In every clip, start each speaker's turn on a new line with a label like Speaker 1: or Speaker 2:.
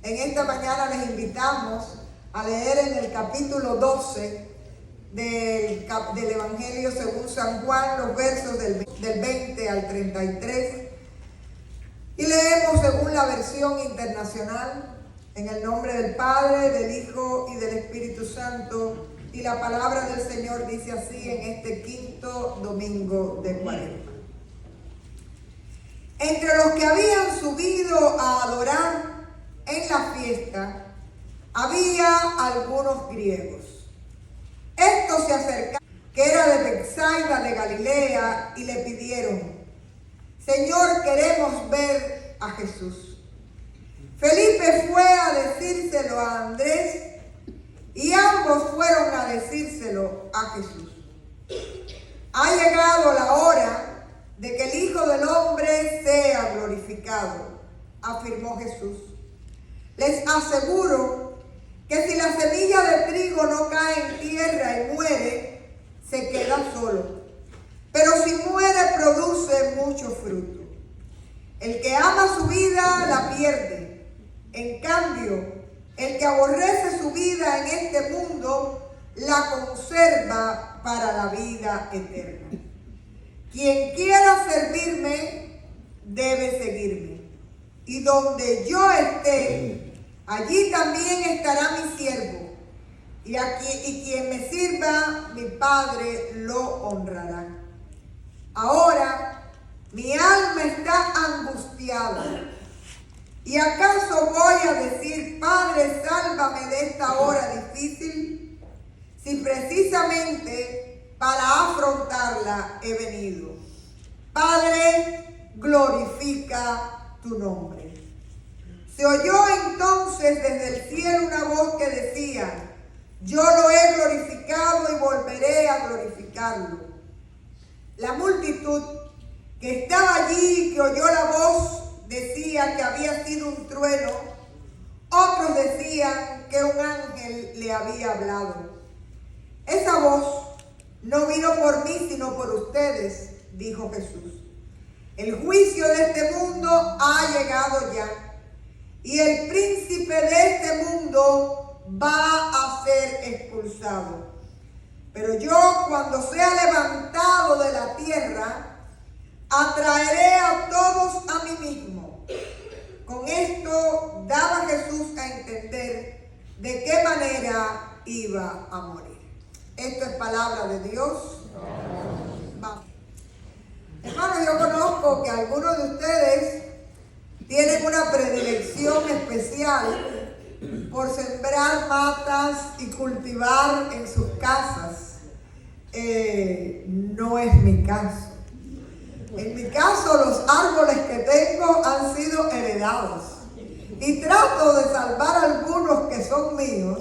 Speaker 1: En esta mañana les invitamos a leer en el capítulo 12 del Evangelio según San Juan, los versos del 20 al 33. Y leemos según la versión internacional, en el nombre del Padre, del Hijo y del Espíritu Santo. Y la palabra del Señor dice así en este quinto domingo de Cuaresma. Entre los que habían subido a adorar en la fiesta, había algunos griegos. Estos se acercaron, que era de Betsaida de Galilea, y le pidieron: Señor, queremos ver a Jesús. Felipe fue a decírselo a Andrés, y ambos fueron a decírselo a Jesús. Ha llegado la hora de que el Hijo del Hombre sea glorificado, afirmó Jesús. Les aseguro que si la semilla de trigo no cae en tierra y muere, se queda solo. Pero si muere, produce mucho fruto. El que ama su vida, la pierde. En cambio, el que aborrece su vida en este mundo, la conserva para la vida eterna. Quien quiera servirme, debe seguirme. Y donde yo esté, allí también estará mi siervo. Y quien me sirva, mi Padre lo honrará. Ahora, mi alma está angustiada. ¿Y acaso voy a decir: Padre, sálvame de esta hora difícil? Si precisamente para afrontarla he venido. Padre, glorifica tu nombre. Se oyó entonces desde el cielo una voz que decía: yo lo he glorificado y volveré a glorificarlo. La multitud que estaba allí, que oyó la voz, decía que había sido un trueno. Otros decían que un ángel le había hablado. Esa voz no vino por mí, sino por ustedes, dijo Jesús. El juicio de este mundo ha llegado ya, y el príncipe de este mundo va a ser expulsado. Pero yo, cuando sea levantado de la tierra, atraeré a todos a mí mismo. Con esto daba Jesús a entender de qué manera iba a morir. Esto es palabra de Dios. Vamos. Hermanos, yo conozco que algunos de ustedes tienen una predilección especial por sembrar matas y cultivar en sus casas. No es mi caso. En mi caso, los árboles que tengo han sido heredados. Y trato de salvar algunos que son míos,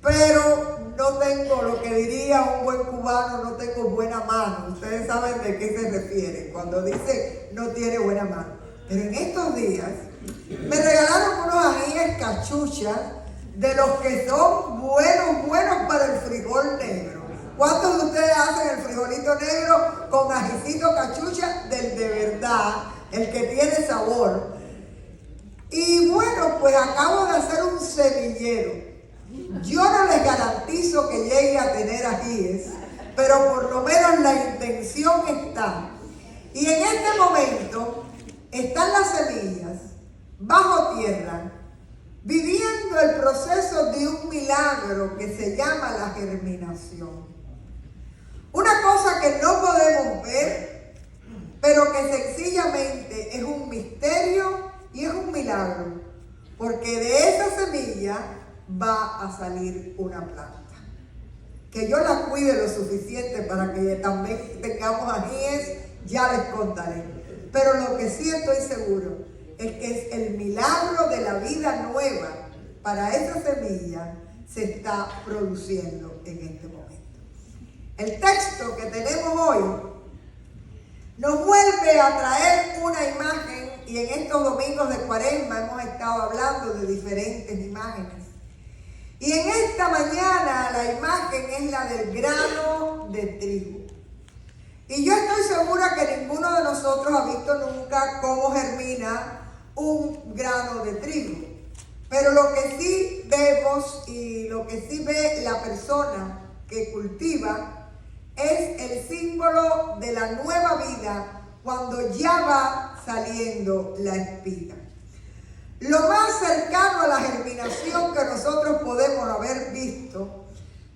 Speaker 1: pero no tengo lo que diría un buen cubano, no tengo buena mano. Ustedes saben de qué se refiere cuando dice no tiene buena mano. Pero en estos días me regalaron unos ajíes cachuchas de los que son buenos para el frijol negro. ¿Cuántos de ustedes hacen el frijolito negro con ajicito cachucha? Del de verdad, el que tiene sabor. Y bueno, pues acabo de hacer un semillero. Yo no les garantizo que llegue a tener ajíes, pero por lo menos la intención está. Y en este momento están las semillas bajo tierra, viviendo el proceso de un milagro que se llama la germinación. Una cosa que no podemos ver, pero que sencillamente es un misterio y es un milagro, porque de esa semilla va a salir una planta. Que yo la cuide lo suficiente para que también tengamos ajíes, ya les contaré. Pero lo que sí estoy seguro es que es el milagro de la vida nueva para esa semilla se está produciendo en este momento. El texto que tenemos hoy nos vuelve a traer una imagen, y en estos domingos de Cuaresma hemos estado hablando de diferentes imágenes. Y en esta mañana la imagen es la del grano de trigo. Y yo estoy segura que ninguno de nosotros ha visto nunca cómo germina un grano de trigo. Pero lo que sí vemos y lo que sí ve la persona que cultiva es el símbolo de la nueva vida cuando ya va saliendo la espiga. Lo más cercano a la germinación que nosotros podemos haber visto,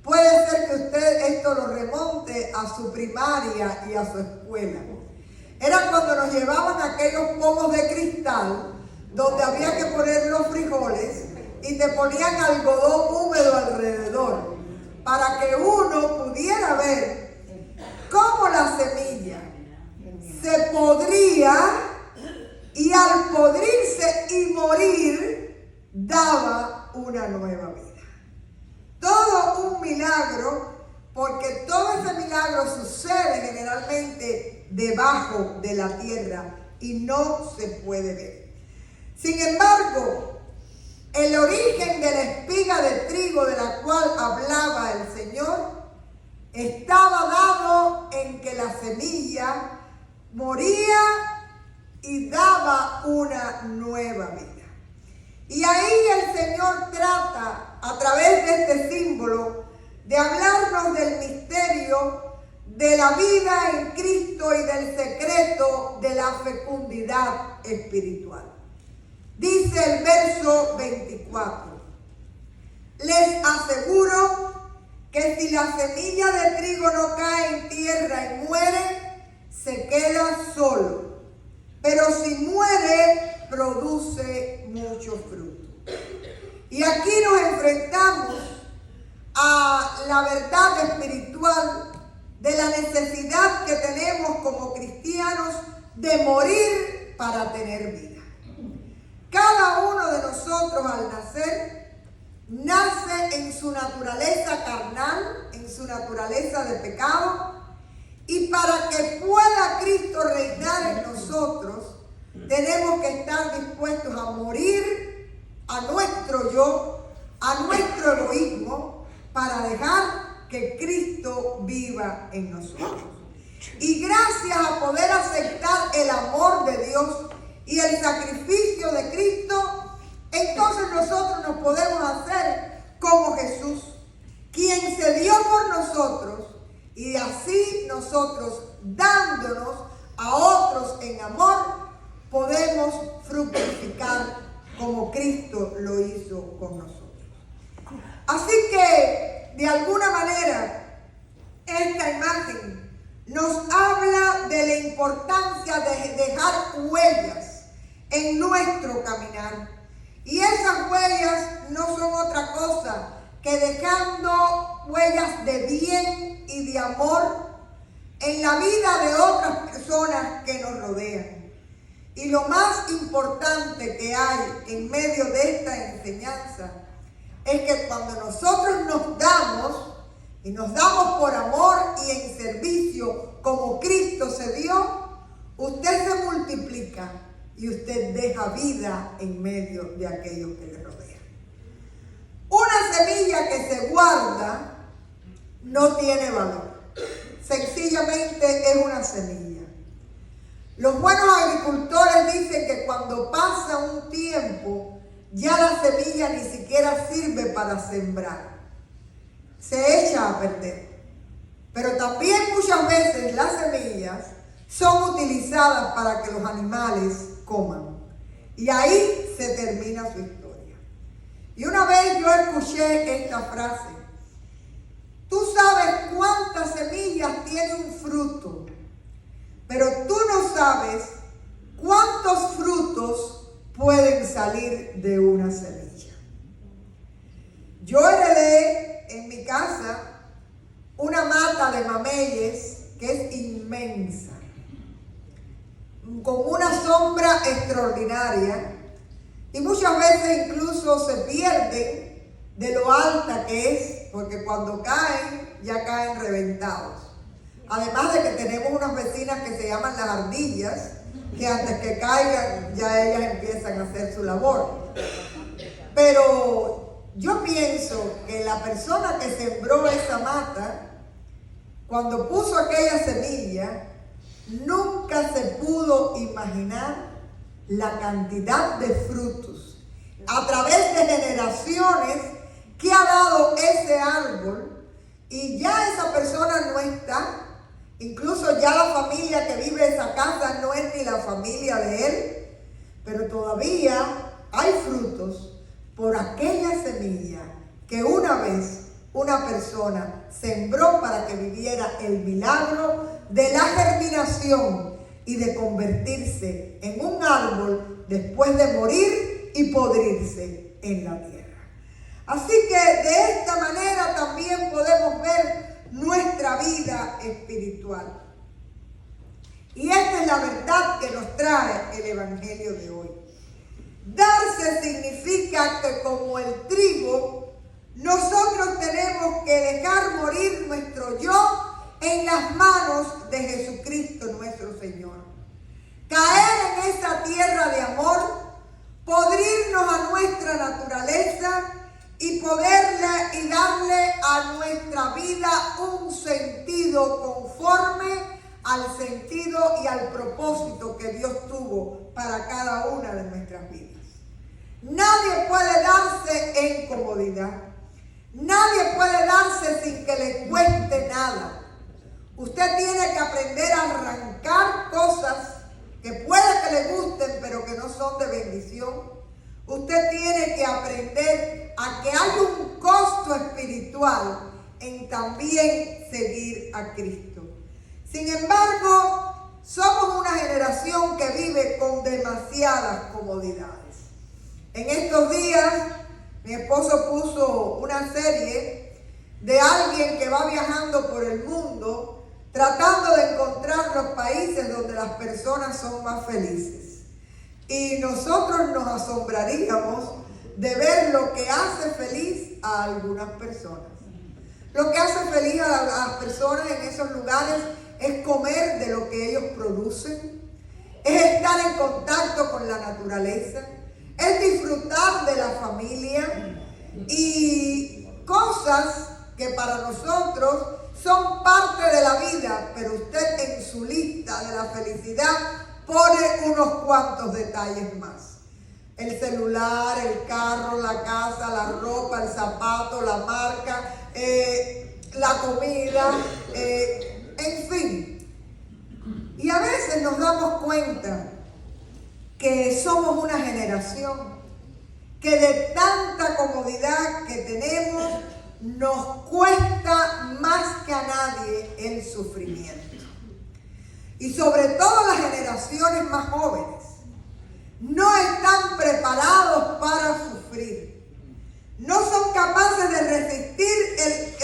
Speaker 1: puede ser que usted esto lo remonte a su primaria y a su escuela. Era cuando nos llevaban aquellos pomos de cristal donde había que poner los frijoles y te ponían algodón húmedo alrededor para que uno pudiera ver cómo la semilla se podría y al podrirse y morir daba una nueva vida. Todo un milagro, porque todo ese milagro sucede generalmente debajo de la tierra y no se puede ver. Sin embargo, el origen de la espiga de trigo de la cual hablaba el Señor estaba dado en que la semilla moría y daba una nueva vida. Y ahí el Señor trata, a través de este símbolo, de hablarnos del misterio de la vida en Cristo y del secreto de la fecundidad espiritual. Dice el verso 24: les aseguro que si la semilla de trigo no cae en tierra y muere, se queda solo. Pero si muere, produce mucho fruto. Y aquí nos enfrentamos a la verdad espiritual de la necesidad que tenemos como cristianos de morir para tener vida. Cada uno de nosotros al nacer, nace en su naturaleza carnal, en su naturaleza de pecado, y para que pueda Cristo reinar en nosotros, tenemos que estar dispuestos a morir a nuestro yo, a nuestro egoísmo, para dejar que Cristo viva en nosotros. Y gracias a poder aceptar el amor de Dios y el sacrificio de Cristo, entonces nosotros nos podemos hacer como Jesús, quien se dio por nosotros, y así nosotros, dándonos a otros en amor, podemos fructificar como Cristo lo hizo con nosotros. Así que, de alguna manera, esta imagen nos habla de la importancia de dejar huellas en nuestro caminar. Y esas huellas no son otra cosa que dejando huellas de bien y de amor en la vida de otras personas que nos rodean. Y lo más importante que hay en medio de esta enseñanza es que cuando nosotros nos damos, y nos damos por amor y en servicio como Cristo se dio, usted se multiplica y usted deja vida en medio de aquellos que le rodean. Una semilla que se guarda no tiene valor. Sencillamente es una semilla. Los buenos agricultores dicen que cuando pasa un tiempo, ya la semilla ni siquiera sirve para sembrar. Se echa a perder. Pero también muchas veces las semillas son utilizadas para que los animales coman. Y ahí se termina su historia. Y una vez yo escuché esta frase: tú sabes cuántas semillas tiene un fruto, pero tú no sabes cuántos frutos pueden salir de una semilla. Yo heredé en mi casa una mata de mameyes que es inmensa, con una sombra extraordinaria, y muchas veces incluso se pierden de lo alta que es, porque cuando caen, ya caen reventados. Además de que tenemos unas vecinas que se llaman las ardillas, que antes que caigan, ya ellas empiezan a hacer su labor. Pero yo pienso que la persona que sembró esa mata, cuando puso aquella semilla, nunca se pudo imaginar la cantidad de frutos a través de generaciones que ha dado ese árbol y ya esa persona no está. Incluso ya la familia que vive en esa casa no es ni la familia de él, pero todavía hay frutos por aquella semilla que una vez una persona sembró para que viviera el milagro de la germinación y de convertirse en un árbol después de morir y podrirse en la tierra. Así que de esta manera también podemos ver nuestra vida espiritual. Y esta es la verdad que nos trae el Evangelio de hoy. Darse significa que como el trigo, nosotros tenemos que dejar morir nuestro yo en las manos de Jesucristo nuestro Señor. Caer en esa tierra de amor, podrirnos a nuestra naturaleza y poderle y darle a nuestra vida un sentido conforme al sentido y al propósito que Dios tuvo para cada una de nuestras vidas. Nadie puede darse en comodidad. Nadie puede darse sin que le cueste nada. Usted tiene que aprender a arrancar cosas que puede que le gusten, pero que no son de bendición. Usted tiene que aprender a que hay un costo espiritual en también seguir a Cristo. Sin embargo, somos una generación que vive con demasiadas comodidades. En estos días, mi esposo puso una serie de alguien que va viajando por el mundo tratando de encontrar los países donde las personas son más felices. Y nosotros nos asombraríamos de ver lo que hace feliz a algunas personas. Lo que hace feliz a las personas en esos lugares es comer de lo que ellos producen, es estar en contacto con la naturaleza, es disfrutar de la familia y cosas que para nosotros son parte de la vida, pero usted en su lista de la felicidad pone unos cuantos detalles más. El celular, el carro, la casa, la ropa, el zapato, la marca, la comida, en fin. Y a veces nos damos cuenta que somos una generación que de tanta comodidad que tenemos nos cuesta más que a nadie el sufrimiento. Y sobre todo las generaciones más jóvenes no están preparados para sufrir. No son capaces de resistir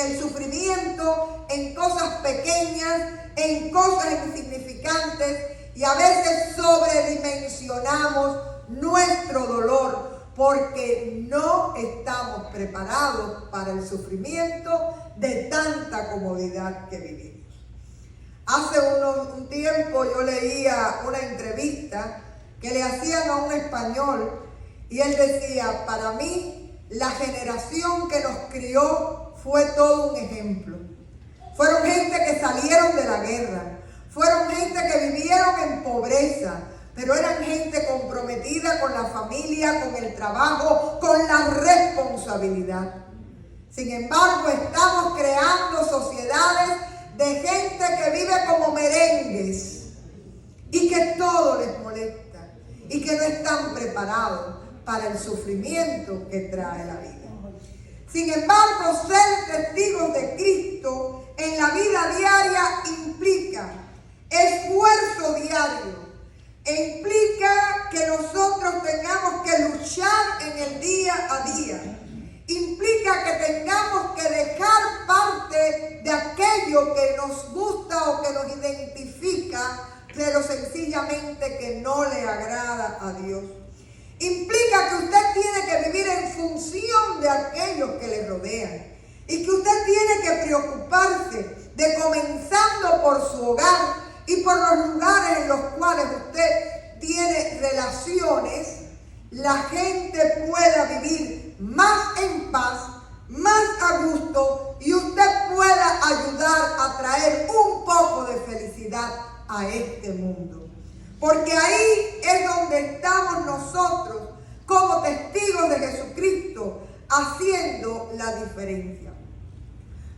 Speaker 1: el sufrimiento en cosas pequeñas, en cosas insignificantes, y a veces sobredimensionamos nuestro dolor porque no estamos preparados para el sufrimiento de tanta comodidad que vivimos. Hace un tiempo yo leía una entrevista que le hacían a un español y él decía: para mí la generación que nos crió fue todo un ejemplo. Fueron gente que salieron de la guerra, fueron gente que vivieron en pobreza, pero eran gente comprometida con la familia, con el trabajo, con la responsabilidad. Sin embargo, estamos creando sociedades de gente que vive como merengues y que todo les molesta y que no están preparados para el sufrimiento que trae la vida. Sin embargo, ser testigos de Cristo en la vida diaria implica esfuerzo diario, implica que nosotros tengamos que luchar en el día a día, implica que tengamos que dejar parte de aquello que nos gusta o que nos identifica, pero sencillamente que no le agrada a Dios. Implica que usted tiene que vivir en función de aquellos que le rodean y que usted tiene que preocuparse de, comenzando por su hogar y por los lugares en los cuales usted tiene relaciones, la gente pueda vivir más en paz, más a gusto, y usted pueda ayudar a traer un poco de felicidad a este mundo. Porque ahí es donde estamos nosotros como testigos de Jesucristo Cristo haciendo la diferencia.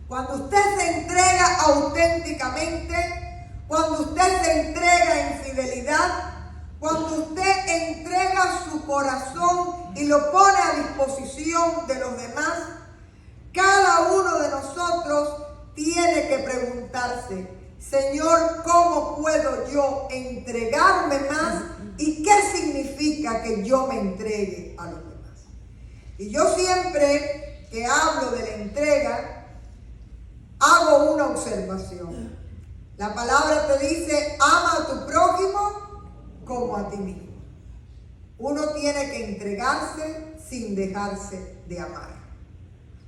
Speaker 1: Cuando usted se entrega auténticamente, cuando usted se entrega en fidelidad, cuando usted entrega su corazón y lo pone a disposición de los demás, cada uno de nosotros tiene que preguntarse: Señor, ¿cómo puedo yo entregarme más? ¿Y qué significa que yo me entregue a los demás? Y yo siempre que hablo de la entrega, hago una observación. La palabra te dice: ama a tu prójimo como a ti mismo. Uno tiene que entregarse sin dejarse de amar.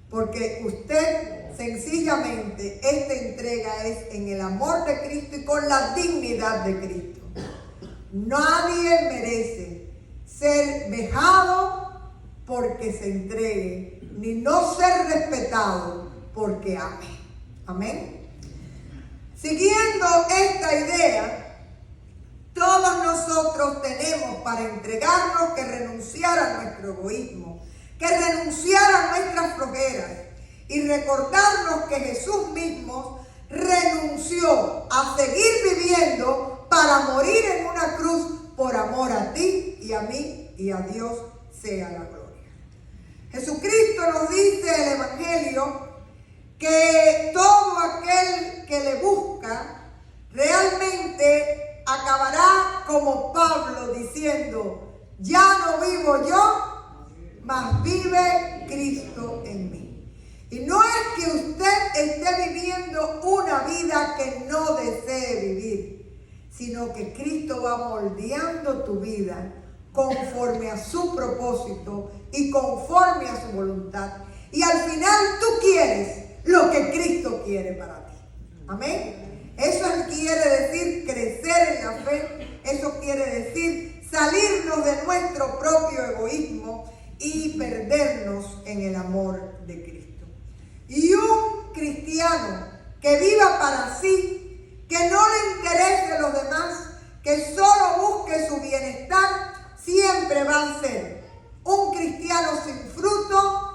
Speaker 1: Porque usted sencillamente, esta entrega es en el amor de Cristo y con la dignidad de Cristo. Nadie merece ser vejado porque se entregue, ni no ser respetado porque ame. Amén. Siguiendo esta idea, todos nosotros tenemos para entregarnos que renunciar a nuestro egoísmo, que renunciar a nuestras flojeras y recordarnos que Jesús mismo renunció a seguir viviendo para morir en una cruz por amor a ti y a mí, y a Dios sea la gloria. Jesucristo nos dice el Evangelio que todo aquel que le busca realmente acabará como Pablo diciendo: ya no vivo yo, mas vive Cristo en mí. Y no es que usted esté viviendo una vida que no desee vivir, sino que Cristo va moldeando tu vida conforme a su propósito y conforme a su voluntad. Y al final tú quieres lo que Cristo quiere para ti. Amén. Eso quiere decir crecer en la fe. Eso quiere decir salirnos de nuestro propio egoísmo y perdernos en el amor de Cristo. Y un cristiano que viva para sí, que no le interese a los demás, que solo busque su bienestar, siempre va a ser un cristiano sin fruto,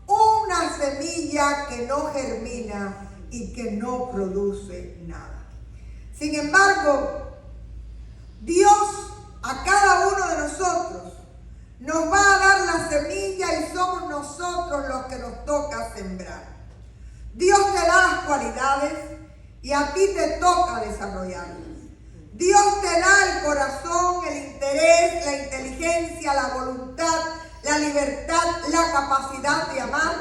Speaker 1: una semilla que no germina y que no produce nada. Sin embargo, Dios a cada uno de nosotros nos va a dar la semilla y somos nosotros los que nos toca sembrar. Dios te da las cualidades y a ti te toca desarrollarlas. Dios te da el corazón, el interés, la inteligencia, la voluntad, la libertad, la capacidad de amar.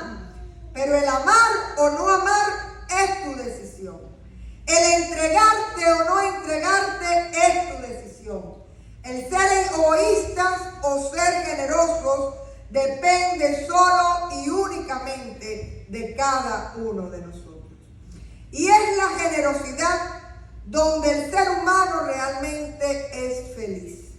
Speaker 1: Pero el amar o no amar es tu decisión. El entregarte o no entregarte es tu decisión. El ser egoístas o ser generosos depende solo y únicamente de cada uno de nosotros. Y es la generosidad donde el ser humano realmente es feliz.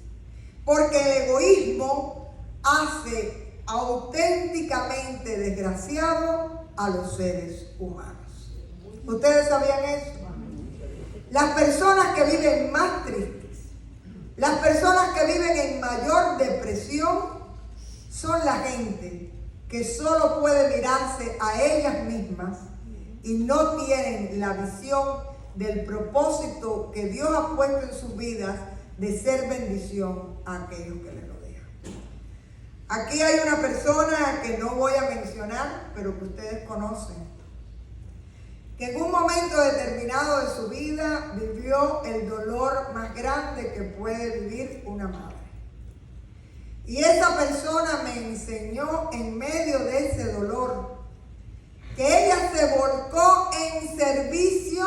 Speaker 1: Porque el egoísmo hace auténticamente desgraciado a los seres humanos. ¿Ustedes sabían eso? Las personas que viven más tristes, las personas que viven en mayor depresión, son la gente que solo puede mirarse a ellas mismas y no tienen la visión del propósito que Dios ha puesto en sus vidas de ser bendición a aquellos que les rodean. Aquí hay una persona que no voy a mencionar, pero que ustedes conocen, que en un momento determinado de su vida vivió el dolor más grande que puede vivir una madre. Y esa persona me enseñó en medio de ese dolor que ella se volcó en servicio,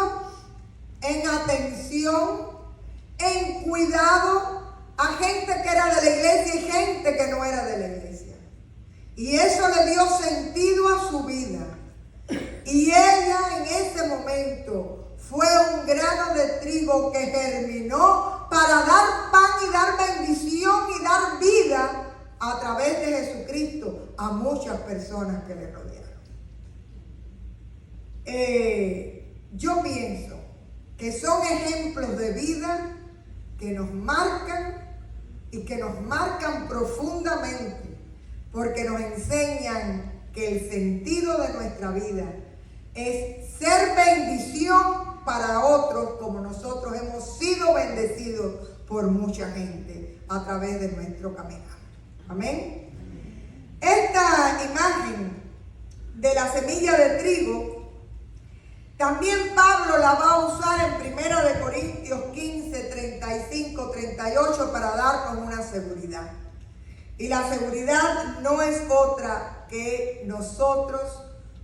Speaker 1: en atención, en cuidado a gente que era de la iglesia y gente que no era de la iglesia. Y eso le dio sentido a su vida. Y ella en ese momento fue un grano de trigo que germinó para dar pan y dar bendición y dar vida a través de Jesucristo a muchas personas que le rodearon. Yo pienso que son ejemplos de vida que nos marcan y que nos marcan profundamente porque nos enseñan que el sentido de nuestra vida es ser bendición para otros, como nosotros hemos sido bendecidos por mucha gente a través de nuestro caminar. Amén. Esta imagen de la semilla de trigo, también Pablo la va a usar en 1 Corintios 15, 35, 38 para darnos una seguridad. Y la seguridad no es otra que nosotros,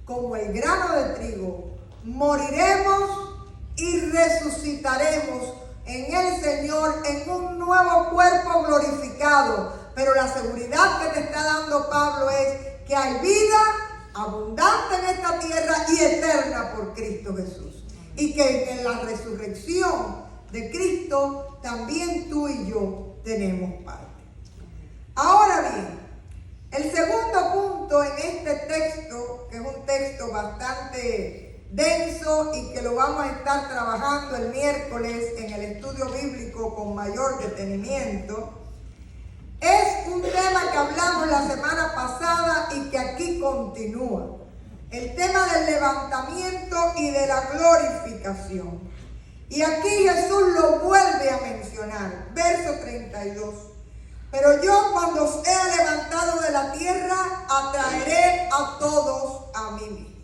Speaker 1: como el grano de trigo, moriremos y resucitaremos en el Señor en un nuevo cuerpo glorificado. Pero la seguridad que te está dando Pablo es que hay vida abundante en esta tierra y eterna por Cristo Jesús. Y que en la resurrección de Cristo también tú y yo tenemos parte. Ahora bien, el segundo punto en este texto, que es un texto bastante denso y que lo vamos a estar trabajando el miércoles en el estudio bíblico con mayor detenimiento, es un tema que hablamos la semana pasada y que aquí continúa. El tema del levantamiento y de la glorificación. Y aquí Jesús lo vuelve a mencionar. Verso 32. Pero yo, cuando sea levantado de la tierra, atraeré a todos a mí mismo.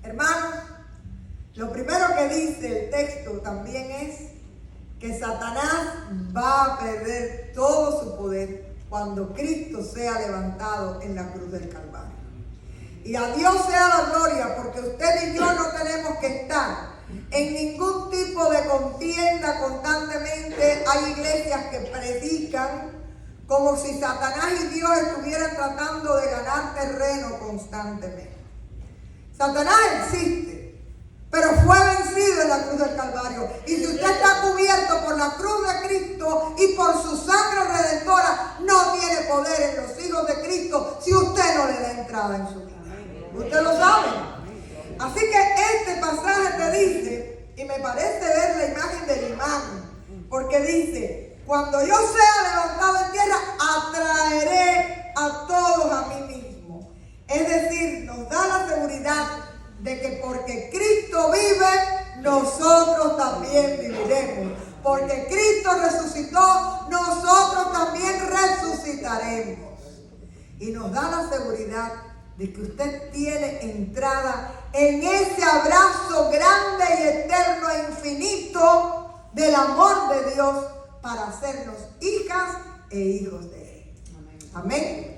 Speaker 1: Hermanos, lo primero que dice el texto también es que Satanás va a perder todo su poder cuando Cristo sea levantado en la cruz del Calvario. Y a Dios sea la gloria, porque usted y yo no tenemos que estar en ningún tipo de contienda constantemente. Hay iglesias que predican como si Satanás y Dios estuvieran tratando de ganar terreno constantemente. Satanás existe, pero fue vencido en la cruz del Calvario. Y si usted está cubierto por la cruz de Cristo y por su sangre redentora, no tiene poder en los hijos de Cristo si usted no le da entrada en su vida. Usted lo sabe. Así que este pasaje te dice, y me parece ver la imagen del imán, porque dice, cuando yo sea levantado en tierra, atraeré a todos a mí mismo. Es decir, nos da la seguridad de que porque Cristo vive, nosotros también viviremos. Porque Cristo resucitó, nosotros también resucitaremos. Y nos da la seguridad de que usted tiene entrada en ese abrazo grande y eterno e infinito del amor de Dios para hacernos hijas e hijos de Él. Amén.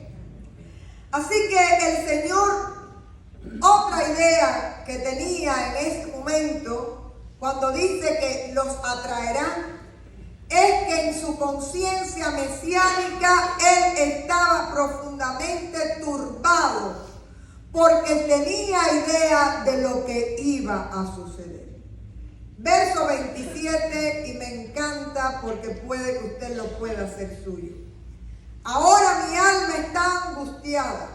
Speaker 1: Así que el Señor, otra idea que tenía en este momento, cuando dice que los atraerá, es que en su conciencia mesiánica Él estaba profundamente turbado, porque tenía idea de lo que iba a suceder. Verso 27, y me encanta porque puede que usted lo pueda hacer suyo. Ahora mi alma está angustiada.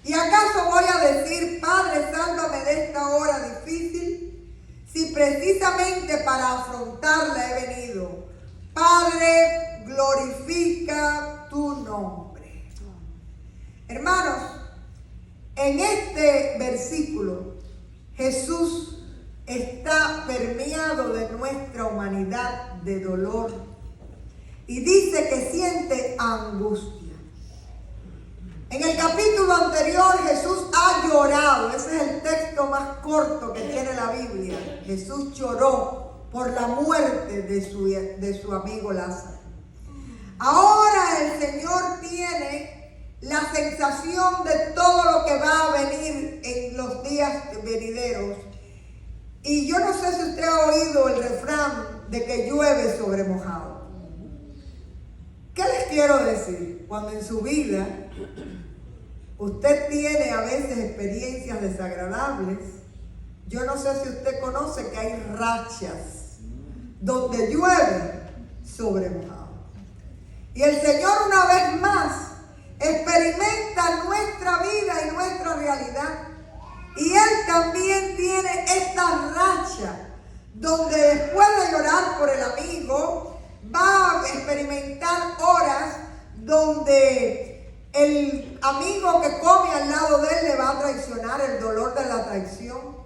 Speaker 1: ¿Y acaso voy a decir, Padre, sálvame de esta hora difícil? Si precisamente para afrontarla he venido. Padre, glorifica tu nombre. Hermanos, en este versículo, Jesús está permeado de nuestra humanidad de dolor y dice que siente angustia. En el capítulo anterior Jesús ha llorado. Ese es el texto más corto que tiene la Biblia. Jesús lloró por la muerte de su amigo Lázaro. Ahora el Señor tiene la sensación de todo lo que va a venir en los días venideros. Y yo no sé si usted ha oído el refrán de que llueve sobre mojado. ¿Qué les quiero decir? Cuando en su vida usted tiene a veces experiencias desagradables, yo no sé si usted conoce que hay rachas donde llueve sobre mojado. Y el Señor una vez más experimenta nuestra vida y nuestra realidad. Y Él también tiene esta racha donde después de llorar por el amigo, va a experimentar horas donde el amigo que come al lado de él le va a traicionar, el dolor de la traición.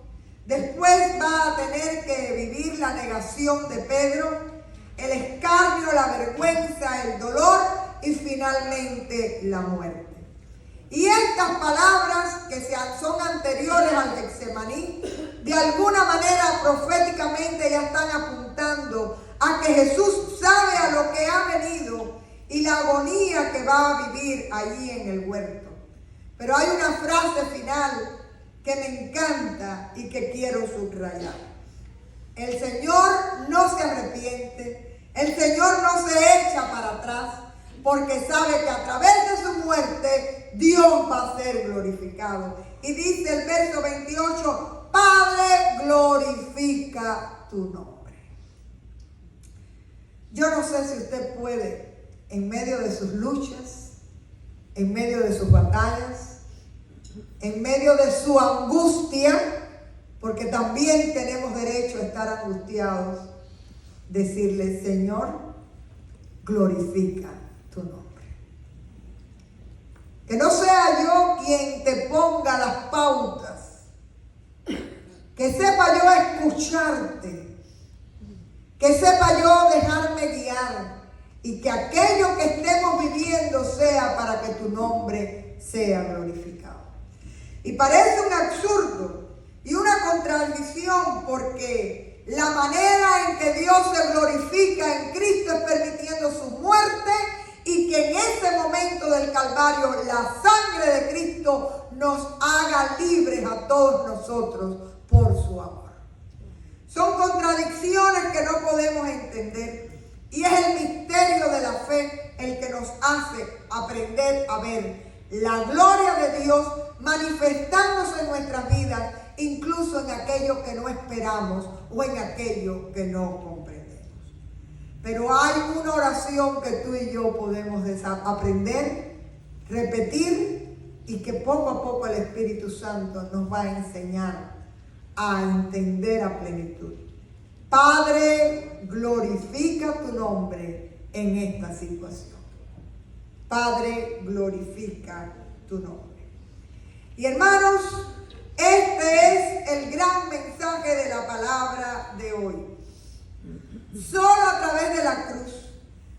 Speaker 1: Después va a tener que vivir la negación de Pedro, el escarnio, la vergüenza, el dolor y finalmente la muerte. Y estas palabras que son anteriores al Getsemaní, de alguna manera proféticamente ya están apuntando a que Jesús sabe a lo que ha venido y la agonía que va a vivir allí en el huerto. Pero hay una frase final que me encanta y que quiero subrayar. El Señor no se arrepiente, el Señor no se echa para atrás, porque sabe que a través de su muerte Dios va a ser glorificado. Y dice el verso 28, Padre, glorifica tu nombre. Yo no sé si usted puede, en medio de sus luchas, en medio de sus batallas, en medio de su angustia, porque también tenemos derecho a estar angustiados, decirle, Señor, glorifica tu nombre. Que no sea yo quien te ponga las pautas, que sepa yo escucharte, que sepa yo dejarme guiar y que aquello que estemos viviendo sea para que tu nombre sea glorificado. Y parece un absurdo y una contradicción, porque la manera en que Dios se glorifica en Cristo es permitiendo su muerte y que en ese momento del Calvario la sangre de Cristo nos haga libres a todos nosotros por su amor. Son contradicciones que no podemos entender y es el misterio de la fe el que nos hace aprender a ver la gloria de Dios manifestándose en nuestras vidas, incluso en aquello que no esperamos o en aquello que no comprendemos. Pero hay una oración que tú y yo podemos aprender, repetir y que poco a poco el Espíritu Santo nos va a enseñar a entender a plenitud. Padre, glorifica tu nombre en esta situación. Padre, glorifica tu nombre. Y hermanos, este es el gran mensaje de la palabra de hoy. Solo a través de la cruz,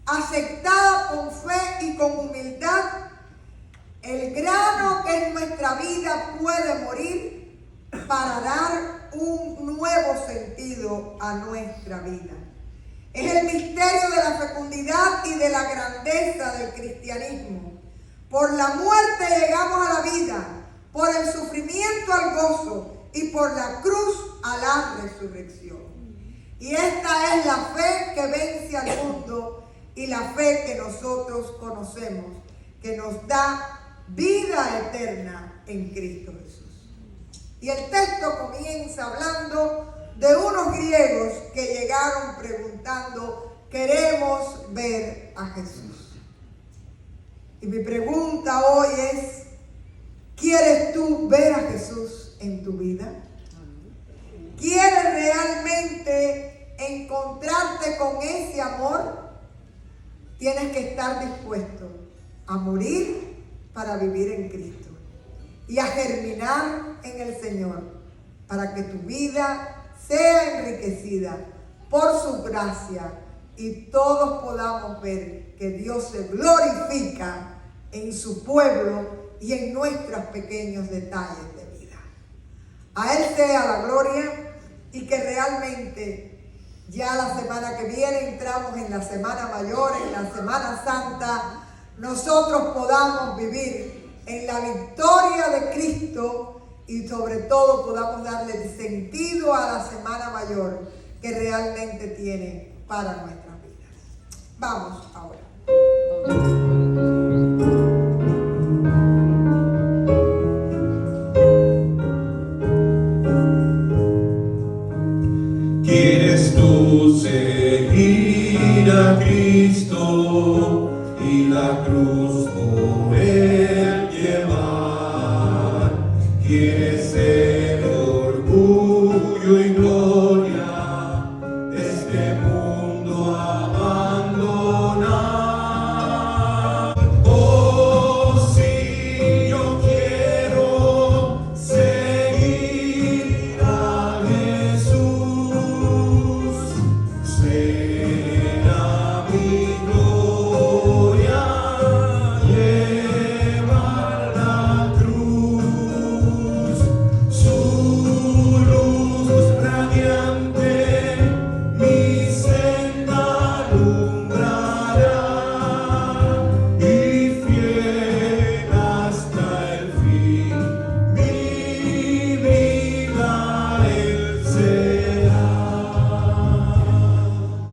Speaker 1: aceptada con fe y con humildad, el grano que en nuestra vida puede morir para dar un nuevo sentido a nuestra vida. Es el misterio de la fecundidad y de la grandeza del cristianismo. Por la muerte llegamos a la vida, por el sufrimiento al gozo y por la cruz a la resurrección. Y esta es la fe que vence al mundo y la fe que nosotros conocemos, que nos da vida eterna en Cristo Jesús. Y el texto comienza hablando de unos griegos que llegaron preguntando, queremos ver a Jesús. Y mi pregunta hoy es, ¿quieres tú ver a Jesús en tu vida? ¿Quieres realmente encontrarte con ese amor? Tienes que estar dispuesto a morir para vivir en Cristo y a germinar en el Señor para que tu vida sea enriquecida por su gracia y todos podamos ver que Dios se glorifica en su pueblo y en nuestros pequeños detalles de vida. A Él sea la gloria y que realmente ya la semana que viene entramos en la Semana Mayor, en la Semana Santa, nosotros podamos vivir en la victoria de Cristo y sobre todo podamos darle sentido a la Semana Mayor que realmente tiene para nuestras vidas. Vamos ahora.